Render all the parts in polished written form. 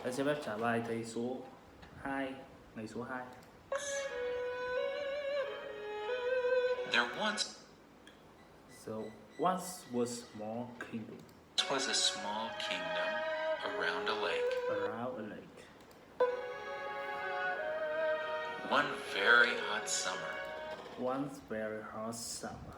Anh xin phép trả bài thầy số 2, ngày số 2. There once So, once was small kingdom was a small kingdom around a lake. around a lake. One very hot summer, One very hot summer,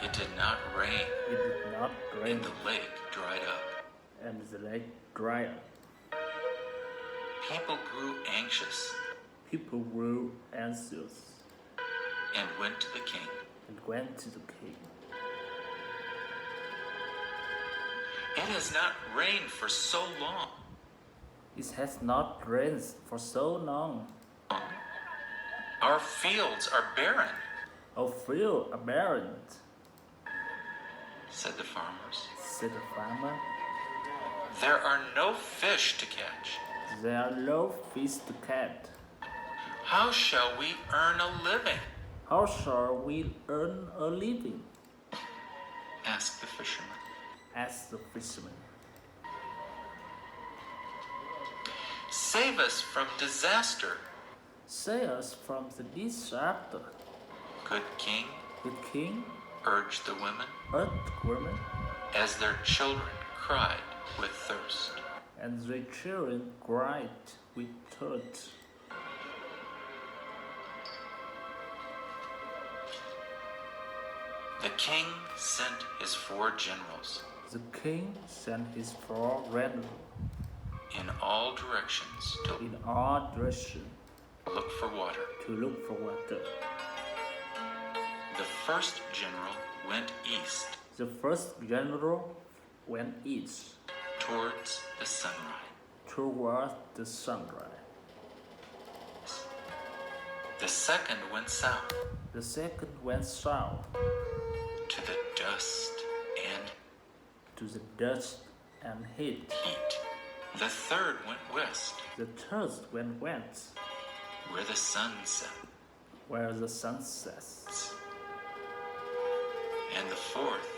it did not rain, it did not rain, and the lake dried up. and the lake dried up. People grew anxious People grew anxious and went to the king. and went to the king. It has not rained for so long. It has not rained for so long. Our fields are barren, Our fields are barren, said the farmers. said the farmer. There are no fish to catch. There are no fish to catch. How shall we earn a living? How shall we earn a living? Asked the fisherman. Asked the fisherman. Save us from disaster, Save us from the disaster. good king, The king urged the women urged the women, as their children cried with thirst. and their children cried with thirst. The king sent his 4 generals The king sent his 4 generals in all directions to in all directions look for water. to look for water. The first general went east The first general went east towards the sunrise. toward the sunrise. The second went south The second went south to the dust and to the dust and heat. heat. The third went west The third went west, where the sun set. where the sun sets. And the fourth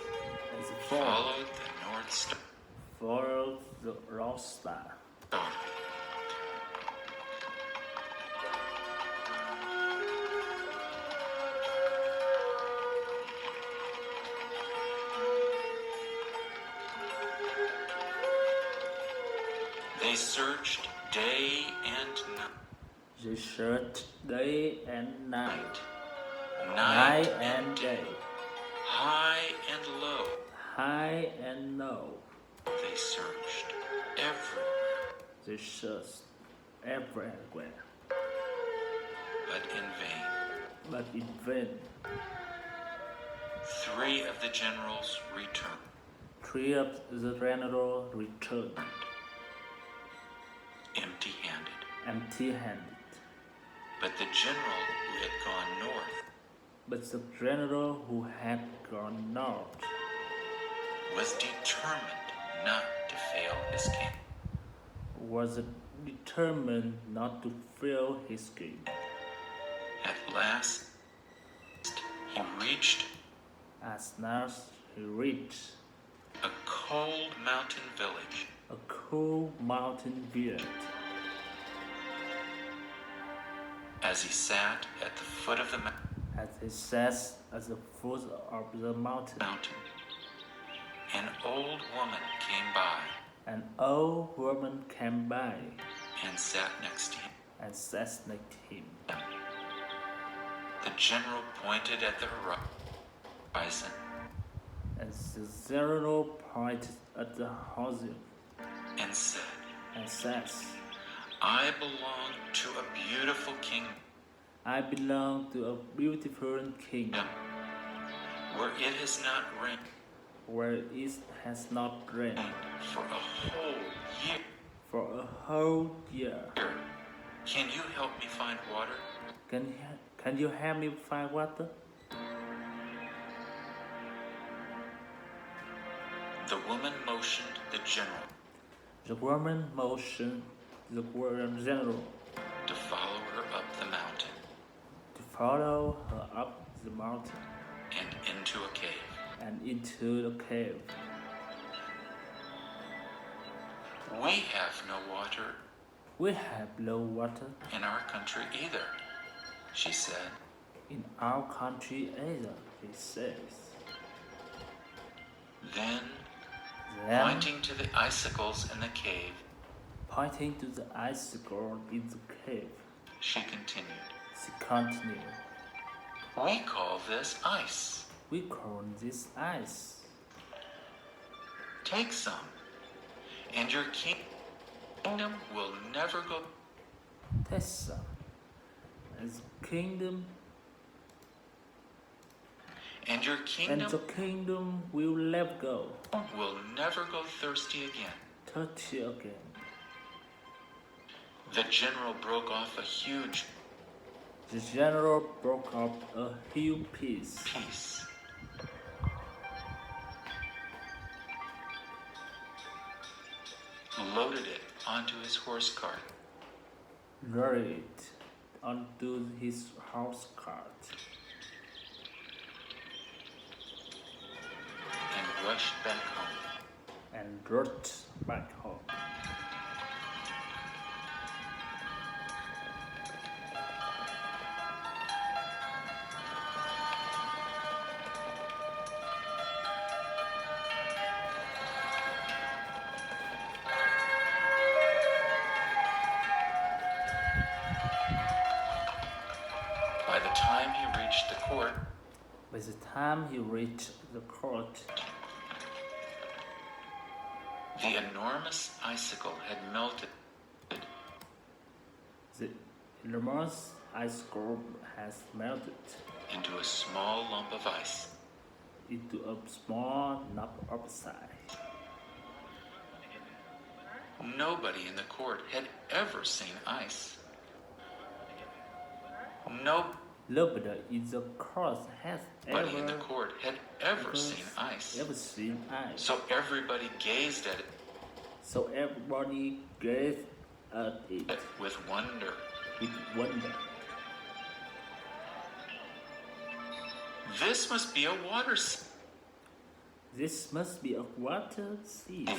And the fourth followed the north star. followed the North Star. They searched day and night, They searched day and night, night night and day, high and low. high and low. They searched everywhere, They searched everywhere, but in vain. but in vain. 3 of the generals returned, 3 of the generals returned empty-handed. empty-handed. But the general who had gone north But the general who had gone north was determined not to fail his king. was determined not to fail his king. At last, he reached As last he reached a cold mountain village. a cool mountain village. As he sat at the foot of the As he sat at the foot of the mountain, an old woman came by an old woman came by and sat next to him. and sat next to him. The general pointed at the horizon And the general pointed at the horizon and said, and said, I belong to a beautiful kingdom I belong to a beautiful kingdom where it has not rained where it has not rained for a whole year. for a whole year. Can you help me find water? Can you help me find water? The woman motioned the general The woman motioned the general to follow her up the mountain to follow her up the mountain and into a cave. and into the cave. We have no water We have no water in our country either, she said. in our country either, he says. Then, Then, pointing to the icicles in the cave, pointing to the icicle in the cave, she continued, she continued, we call this ice. we call this ice. Take some, and your kingdom will never go. Taste some, and the kingdom And your and kingdom the kingdom will never go will never go thirsty again. thirsty again. The general broke off a huge The general broke up a huge piece, loaded it onto his horse cart, loaded it onto his horse cart, and rushed back home. and rode back home. By the time he reached the court, By the time he reached the court, the enormous icicle had melted the enormous ice core has melted into a small lump of ice. into a small lump of ice. Nobody in the court had ever seen ice. Nobody in the court has Nobody in the court had ever seen ice. ever seen ice. So everybody gazed at So everybody gazed at it it with wonder. with wonder. This must be a water This must be a water seed. seed,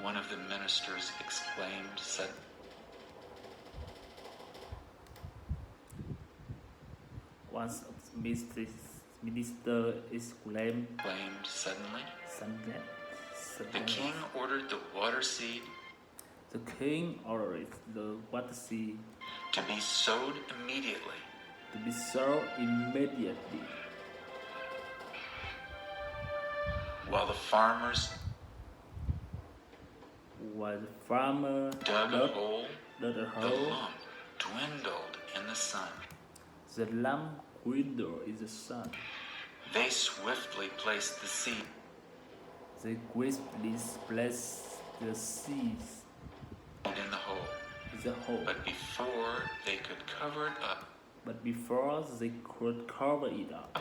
one of the ministers exclaimed suddenly. Once a minister exclaimed Suddenly, suddenly. the king ordered the water seed The king ordered the water seed to be sowed immediately. to be sown immediately, While the farmers while the farmer dug a hole, dug a the hole. lump dwindled in the sun. The lump dwindled in the sun. They swiftly placed the seed They quickly placed the seeds in the hole. in the hole. But before they could cover it up, But before they could cover it up,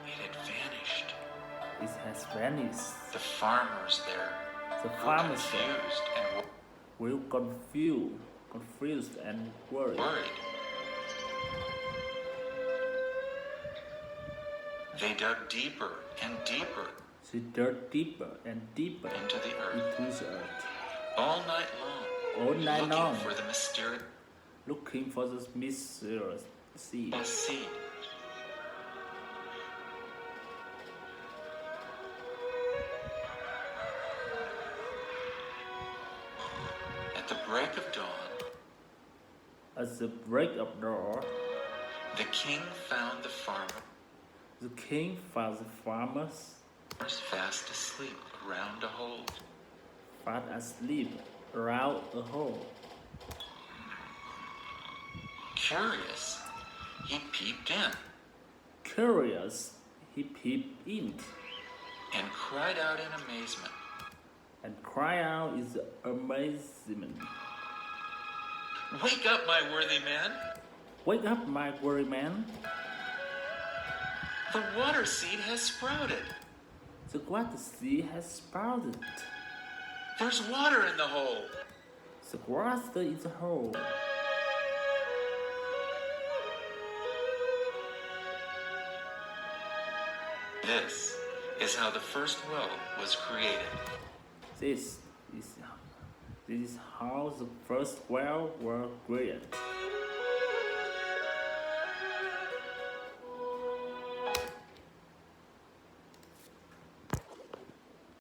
it had vanished. it has vanished. The farmers there The were farmers confused and were confused and worried. worried. They dug deeper and deeper They dug deeper and deeper into the earth into the earth, all night long, all night looking long, for the mysterious looking for the mysterious seed. seed. At the break of dawn, At the break of dawn, the king found the farmers the king found the farmers fast asleep around a hole. fast asleep around a hole. Curious, he peeped in Curious, he peeped in and cried out in amazement, and cried out in amazement. "Wake up, my worthy man! Wake up, my worthy man! The water seed has sprouted. The water seed has sprouted. There's water in the hole." The water is a hole. This is how the first well was created. This This, this is how the first well were created.